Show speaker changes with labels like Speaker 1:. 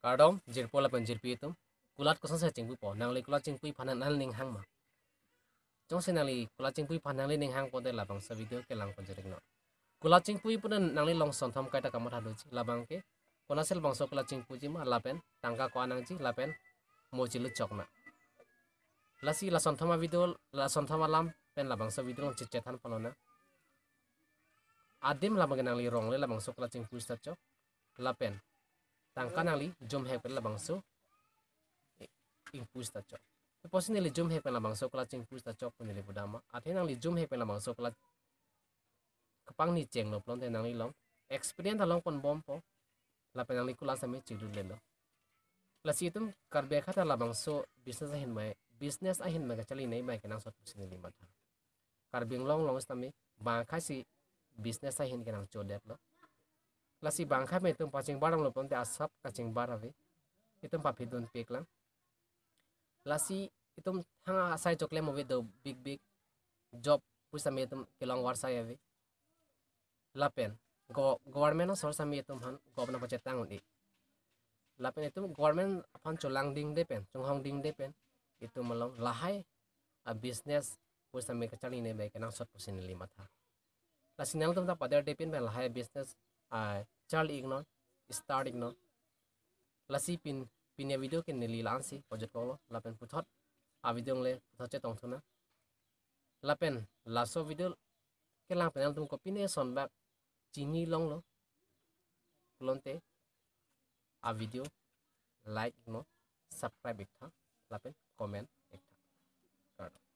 Speaker 1: Kardom jirpo lapan jirpi itu kulat kosan saya cingpui po nangli kulat cingpui panan nal ning hang ma jong se nangli kulat cingpui panan nangli ning hang po de labang sa video ke lang konjering no kulat cingpui pun nangli long son thom kaita kamar hadu ji labang ke kona sel bangso kulat cingpui ji ma lapen tangka ko anang ji lapen mo jilu chokna lasi la son thoma video la son thoma lam pen labang sa video cicethan panona adim labang nangli rong le labang so kulat cingpui sta chok lapen tangka nangli jom hek pen labang so impus ta chok posin li jum he pen labang so kala ching pus ta chok pen li budama athenang li jum he pen labang so kala kapang ni cheng no plon te nang li long experience along pon bom po la pen li kula sami chidu le lo la si tum karbe khata labang so business a hin mai ka chali nei mai kenang sot pusin li mat karbing long long stami ba khasi business a hin kenang chodet lo la si bang kha me tum paching barang lo plon te asap kaching barave itum pa phidun pek lang lasi itum hanga sai chokle movie do big job pusa me itum kelong war sai ave lapen government no sor sami itum han gobna pache tang di lapen itum government aphan cholang ding de pen chonghong ding de pen itum malong lahai a business pusa me kachali ne be kenang sot pusin li matha lasi nang tum ta pader de pen ben lahai business a chal ignore start ignore lasi pinya video ke nili lansi project ko lapen puthot a video le puthot che tong thuna lapen laso video ke lang penal tum copy ne son bak chini long lo lonte a video like no subscribe ikha lapen comment ikha